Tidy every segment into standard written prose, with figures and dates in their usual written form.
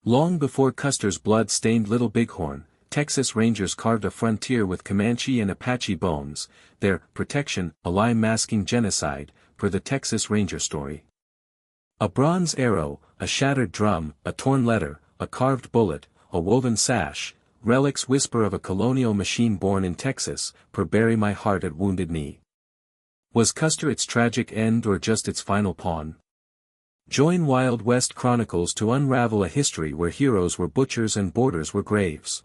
Long before Custer's blood-stained Little Bighorn, Texas Rangers carved a frontier with Comanche and Apache bones, their protection a lie masking genocide, per the Texas Ranger story. A bronze arrow, a shattered drum, a torn letter, a carved bullet, a woven sash, relics whisper of a colonial machine born in Texas, per bury my heart at Wounded Knee. Was Custer its tragic end or just its final pawn? Join Wild West Chronicles to unravel a history where heroes were butchers and borders were graves.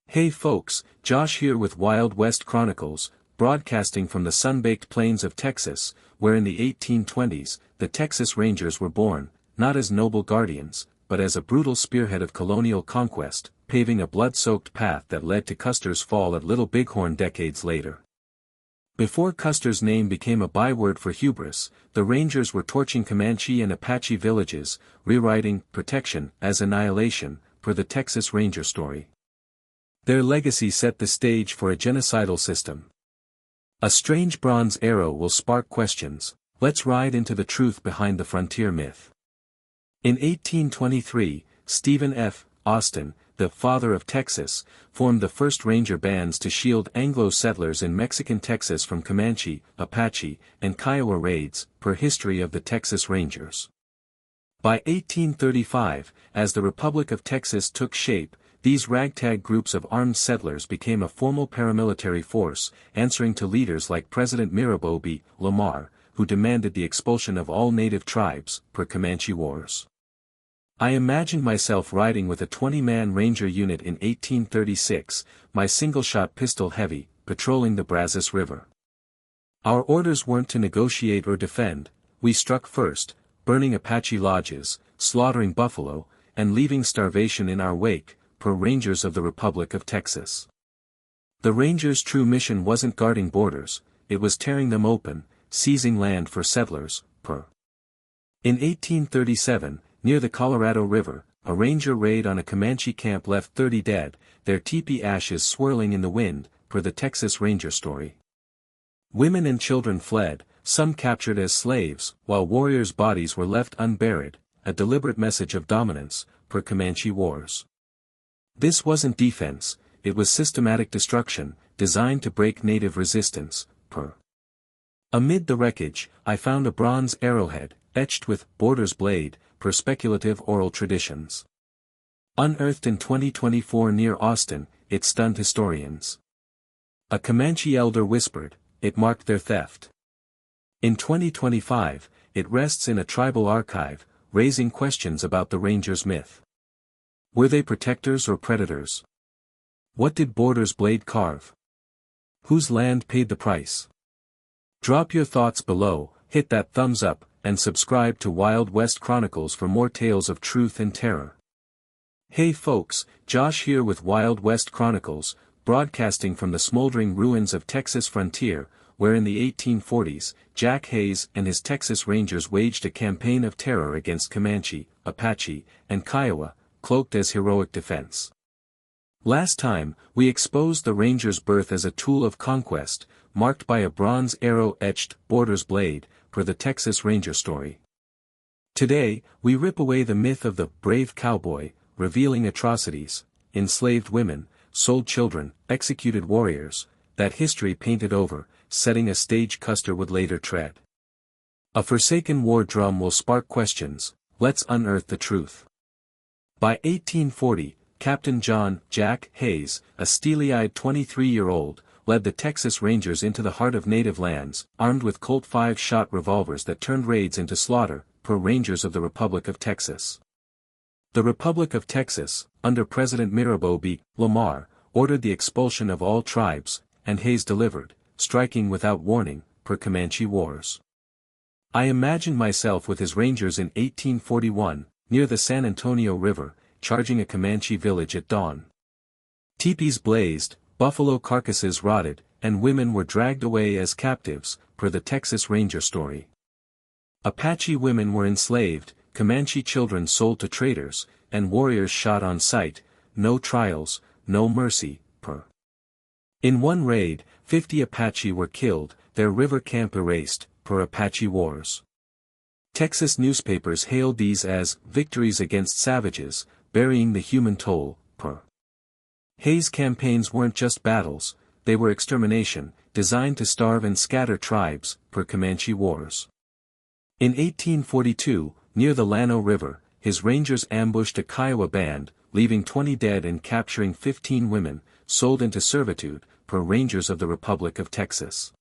Hey folks, Josh here with Wild West Chronicles, broadcasting from the sun-baked plains of Texas, where in the 1820s, the Texas Rangers were born, not as noble guardians, but as a brutal spearhead of colonial conquest, paving a blood-soaked path that led to Custer's fall at Little Bighorn decades later. Before Custer's name became a byword for hubris, the Rangers were torching Comanche and Apache villages, rewriting protection as annihilation, per the Texas Ranger story. Their legacy set the stage for a genocidal system. A strange bronze arrow will spark questions. Let's ride into the truth behind the frontier myth. In 1823, Stephen F. Austin, the father of Texas, formed the first ranger bands to shield Anglo settlers in Mexican Texas from Comanche, Apache, and Kiowa raids, per history of the Texas Rangers. By 1835, as the Republic of Texas took shape, these ragtag groups of armed settlers became a formal paramilitary force, answering to leaders like President Mirabeau B. Lamar, who demanded the expulsion of all native tribes, per Comanche Wars. I imagined myself riding with a 20-man ranger unit in 1836, my single-shot pistol heavy, patrolling the Brazos River. Our orders weren't to negotiate or defend, we struck first, burning Apache lodges, slaughtering buffalo, and leaving starvation in our wake, per Rangers of the Republic of Texas. The Rangers' true mission wasn't guarding borders, it was tearing them open, seizing land for settlers, per. In 1837, near the Colorado River, a ranger raid on a Comanche camp left 30 dead, their teepee ashes swirling in the wind, per the Texas Ranger story. Women and children fled, some captured as slaves, while warriors' bodies were left unburied, a deliberate message of dominance, per Comanche Wars. This wasn't defense, it was systematic destruction, designed to break native resistance, per. Amid the wreckage, I found a bronze arrowhead, etched with Border's blade, per speculative oral traditions. Unearthed in 2024 near Austin, it stunned historians. A Comanche elder whispered, it marked their theft. In 2025, it rests in a tribal archive, raising questions about the Rangers' myth. Were they protectors or predators? What did Border's blade carve? Whose land paid the price? Drop your thoughts below, hit that thumbs up, and subscribe to Wild West Chronicles for more tales of truth and terror. Hey folks, Josh here with Wild West Chronicles, broadcasting from the smoldering ruins of Texas frontier, where in the 1840s, Jack Hayes and his Texas Rangers waged a campaign of terror against Comanche, Apache, and Kiowa, cloaked as heroic defense. Last time, we exposed the Rangers' birth as a tool of conquest, marked by a bronze arrow-etched Border's blade, per the Texas Ranger story. Today, we rip away the myth of the brave cowboy, revealing atrocities, enslaved women, sold children, executed warriors, that history painted over, setting a stage Custer would later tread. A forsaken war drum will spark questions, let's unearth the truth. By 1840, Captain John Jack Hayes, a steely-eyed 23-year-old, led the Texas Rangers into the heart of native lands, armed with Colt 5-shot revolvers that turned raids into slaughter, per Rangers of the Republic of Texas. The Republic of Texas, under President Mirabeau B. Lamar, ordered the expulsion of all tribes, and Hayes delivered, striking without warning, per Comanche Wars. I imagined myself with his Rangers in 1841, near the San Antonio River, charging a Comanche village at dawn. Teepees blazed, buffalo carcasses rotted, and women were dragged away as captives, per the Texas Ranger story. Apache women were enslaved, Comanche children sold to traders, and warriors shot on sight, no trials, no mercy, per. In one raid, 50 Apache were killed, their river camp erased, per Apache Wars. Texas newspapers hailed these as victories against savages, burying the human toll, per. Hayes' campaigns weren't just battles, they were extermination, designed to starve and scatter tribes, per Comanche Wars. In 1842, near the Llano River, his rangers ambushed a Kiowa band, leaving 20 dead and capturing 15 women, sold into servitude, per Rangers of the Republic of Texas.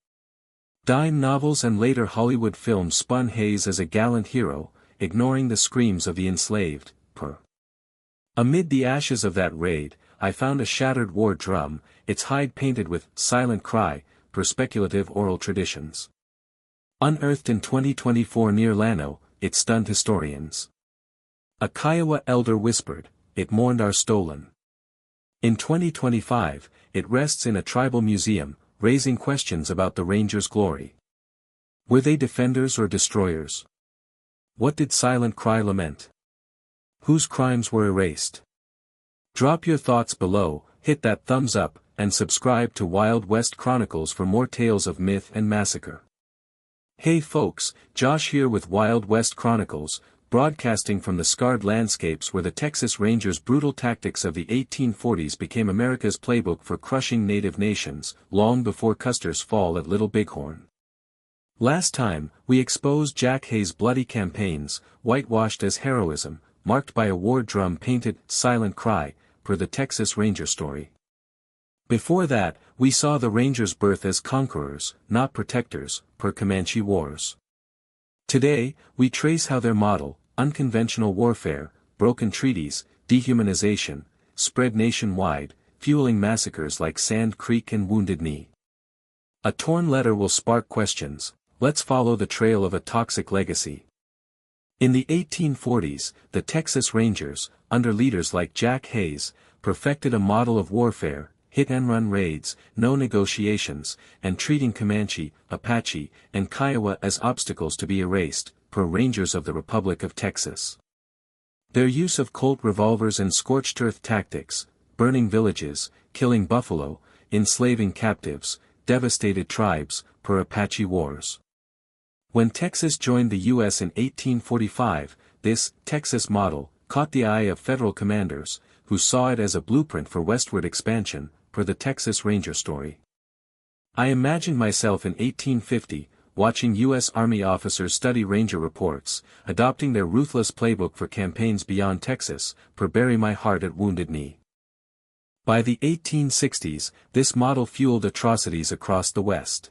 Dime novels and later Hollywood films spun Hayes as a gallant hero, ignoring the screams of the enslaved, per. Amid the ashes of that raid, I found a shattered war drum, its hide painted with silent cry, per speculative oral traditions. Unearthed in 2024 near Llano, it stunned historians. A Kiowa elder whispered, "It mourned our stolen." In 2025, it rests in a tribal museum, raising questions about the Rangers' glory. Were they defenders or destroyers? What did Silent Cry lament? Whose crimes were erased? Drop your thoughts below, hit that thumbs up, and subscribe to Wild West Chronicles for more tales of myth and massacre. Hey folks, Josh here with Wild West Chronicles, broadcasting from the scarred landscapes where the Texas Rangers' brutal tactics of the 1840s became America's playbook for crushing native nations, long before Custer's fall at Little Bighorn. Last time, we exposed Jack Hayes' bloody campaigns, whitewashed as heroism, marked by a war drum painted "Silent Cry," per the Texas Ranger story. Before that, we saw the Rangers' birth as conquerors, not protectors, per Comanche Wars. Today, we trace how their model, unconventional warfare, broken treaties, dehumanization, spread nationwide, fueling massacres like Sand Creek and Wounded Knee. A torn letter will spark questions. Let's follow the trail of a toxic legacy. In the 1840s, the Texas Rangers, under leaders like Jack Hayes, perfected a model of warfare, hit-and-run raids, no negotiations, and treating Comanche, Apache, and Kiowa as obstacles to be erased, per Rangers of the Republic of Texas. Their use of Colt revolvers and scorched-earth tactics, burning villages, killing buffalo, enslaving captives, devastated tribes, per Apache Wars. When Texas joined the U.S. in 1845, this Texas model caught the eye of federal commanders, who saw it as a blueprint for westward expansion, per the Texas Ranger story. I imagine myself in 1850, watching U.S. Army officers study Ranger reports, adopting their ruthless playbook for campaigns beyond Texas, per Bury My Heart at Wounded Knee. By the 1860s, this model fueled atrocities across the West.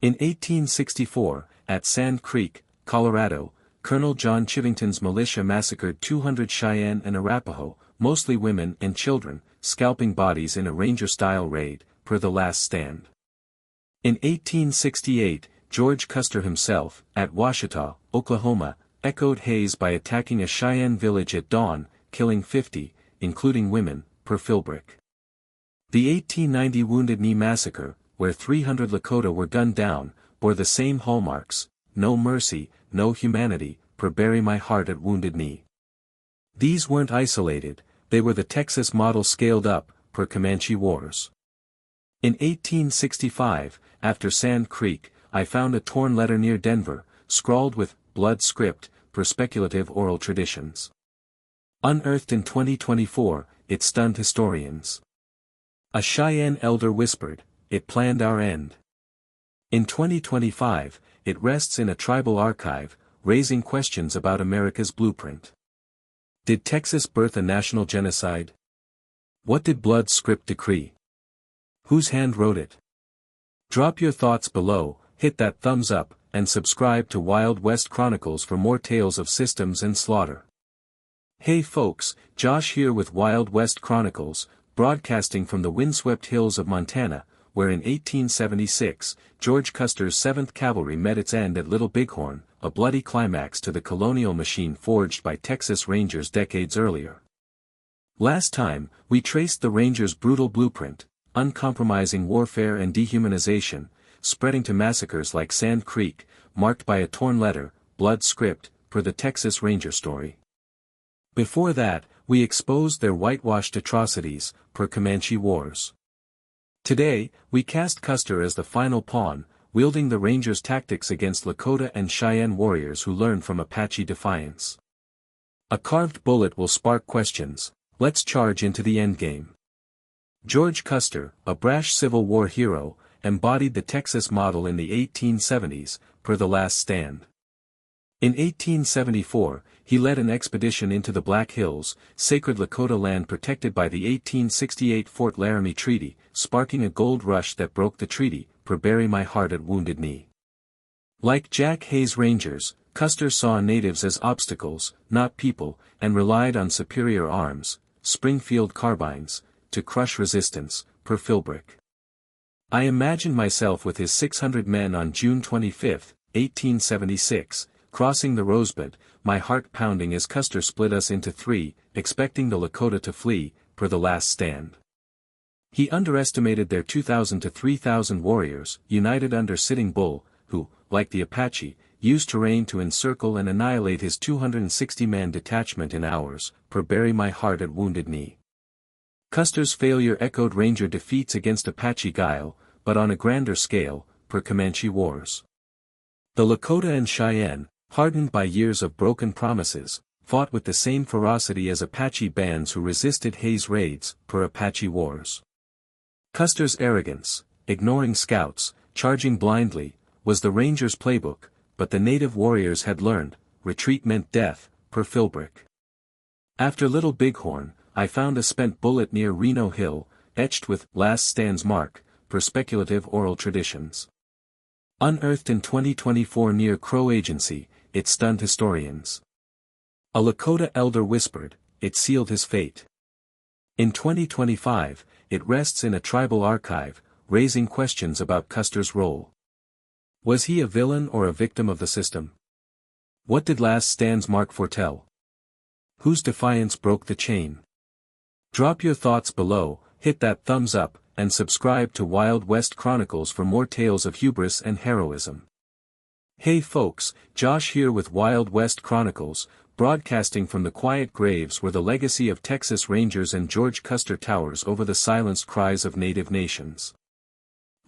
In 1864, at Sand Creek, Colorado, Colonel John Chivington's militia massacred 200 Cheyenne and Arapaho, mostly women and children, scalping bodies in a Ranger-style raid, per The Last Stand. In 1868, George Custer himself, at Washita, Oklahoma, echoed Hayes by attacking a Cheyenne village at dawn, killing 50, including women, per Philbrick. The 1890 Wounded Knee Massacre, where 300 Lakota were gunned down, bore the same hallmarks: no mercy, no humanity, per Bury My Heart at Wounded Knee. These weren't isolated, they were the Texas model scaled up, per Comanche Wars. In 1865, after Sand Creek, I found a torn letter near Denver, scrawled with blood script, per speculative oral traditions. Unearthed in 2024, it stunned historians. A Cheyenne elder whispered, "It planned our end." In 2025, it rests in a tribal archive, raising questions about America's blueprint. Did Texas birth a national genocide? What did blood script decree? Whose hand wrote it? Drop your thoughts below, hit that thumbs up, and subscribe to Wild West Chronicles for more tales of systems and slaughter. Hey folks, Josh here with Wild West Chronicles, broadcasting from the windswept hills of Montana, where in 1876, George Custer's 7th Cavalry met its end at Little Bighorn, a bloody climax to the colonial machine forged by Texas Rangers decades earlier. Last time, we traced the Rangers' brutal blueprint, uncompromising warfare and dehumanization, spreading to massacres like Sand Creek, marked by a torn letter, blood script, per the Texas Ranger story. Before that, we exposed their whitewashed atrocities, per Comanche Wars. Today, we cast Custer as the final pawn, wielding the Rangers' tactics against Lakota and Cheyenne warriors who learned from Apache defiance. A carved bullet will spark questions. Let's charge into the endgame. George Custer, a brash Civil War hero, embodied the Texas model in the 1870s, per The Last Stand. In 1874, he led an expedition into the Black Hills, sacred Lakota land protected by the 1868 Fort Laramie Treaty, sparking a gold rush that broke the treaty, per Bury My Heart at Wounded Knee. Like Jack Hayes' Rangers, Custer saw natives as obstacles, not people, and relied on superior arms, Springfield carbines, to crush resistance, per Philbrick. I imagine myself with his 600 men on June 25, 1876, crossing the Rosebud, my heart pounding as Custer split us into three, expecting the Lakota to flee, per The Last Stand. He underestimated their 2,000 to 3,000 warriors, united under Sitting Bull, who, like the Apache, used terrain to encircle and annihilate his 260-man detachment in hours, per Bury My Heart at Wounded Knee. Custer's failure echoed Ranger defeats against Apache guile, but on a grander scale, per Comanche Wars. The Lakota and Cheyenne, hardened by years of broken promises, fought with the same ferocity as Apache bands who resisted Hayes' raids, per Apache Wars. Custer's arrogance, ignoring scouts, charging blindly, was the Rangers' playbook, but the native warriors had learned, retreat meant death, per Philbrick. After Little Bighorn, I found a spent bullet near Reno Hill, etched with Last Stand's mark, per speculative oral traditions. Unearthed in 2024 near Crow Agency, it stunned historians. A Lakota elder whispered, it sealed his fate. In 2025, it rests in a tribal archive, raising questions about Custer's role. Was he a villain or a victim of the system? What did Last Stand's mark foretell? Whose defiance broke the chain? Drop your thoughts below, hit that thumbs up, and subscribe to Wild West Chronicles for more tales of hubris and heroism. Hey folks, Josh here with Wild West Chronicles, broadcasting from the quiet graves where the legacy of Texas Rangers and George Custer towers over the silenced cries of native nations.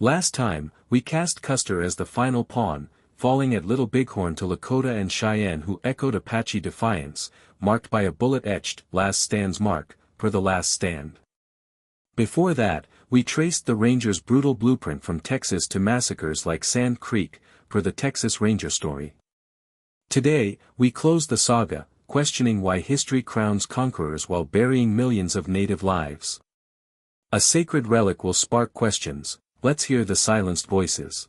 Last time, we cast Custer as the final pawn, falling at Little Bighorn to Lakota and Cheyenne who echoed Apache defiance, marked by a bullet-etched Last Stand's mark, per The Last Stand. Before that, we traced the Rangers' brutal blueprint from Texas to massacres like Sand Creek, per the Texas Ranger story. Today, we close the saga, questioning why history crowns conquerors while burying millions of native lives. A sacred relic will spark questions, let's hear the silenced voices.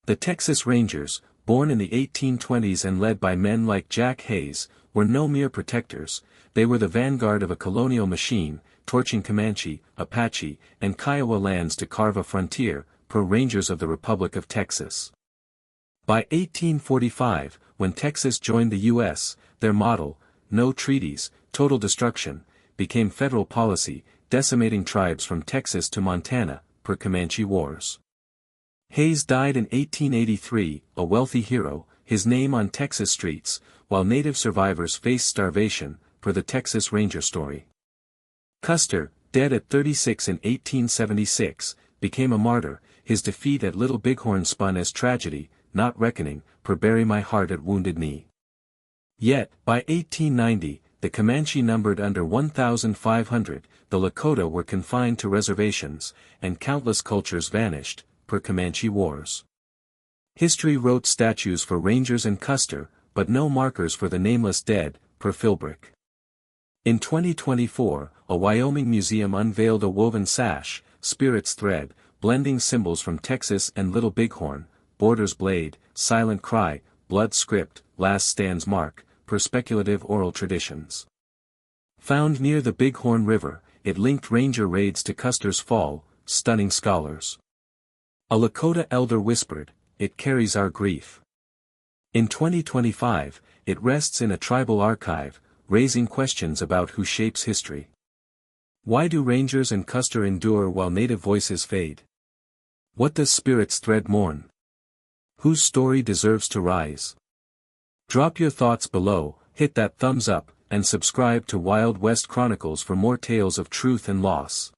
The Texas Rangers, born in the 1820s and led by men like Jack Hayes, were no mere protectors, they were the vanguard of a colonial machine, torching Comanche, Apache, and Kiowa lands to carve a frontier, per Rangers of the Republic of Texas. By 1845, when Texas joined the U.S., their motto, no treaties, total destruction, became federal policy, decimating tribes from Texas to Montana, per Comanche Wars. Hayes died in 1883, a wealthy hero, his name on Texas streets, while native survivors faced starvation, per the Texas Ranger story. Custer, dead at 36 in 1876, became a martyr, his defeat at Little Bighorn spun as tragedy, not reckoning, per Bury My Heart at Wounded Knee. Yet, by 1890, the Comanche numbered under 1,500, the Lakota were confined to reservations, and countless cultures vanished, per Comanche Wars. History wrote statues for Rangers and Custer, but no markers for the nameless dead, per Philbrick. In 2024, a Wyoming museum unveiled a woven sash, Spirit's thread, blending symbols from Texas and Little Bighorn, Border's blade, silent cry, blood script, Last Stand's mark, per speculative oral traditions. Found near the Bighorn River, it linked Ranger raids to Custer's fall, stunning scholars. A Lakota elder whispered, it carries our grief. In 2025, it rests in a tribal archive, raising questions about who shapes history. Why do Rangers and Custer endure while native voices fade? What does Spirit's thread mourn? Whose story deserves to rise? Drop your thoughts below, hit that thumbs up, and subscribe to Wild West Chronicles for more tales of truth and loss.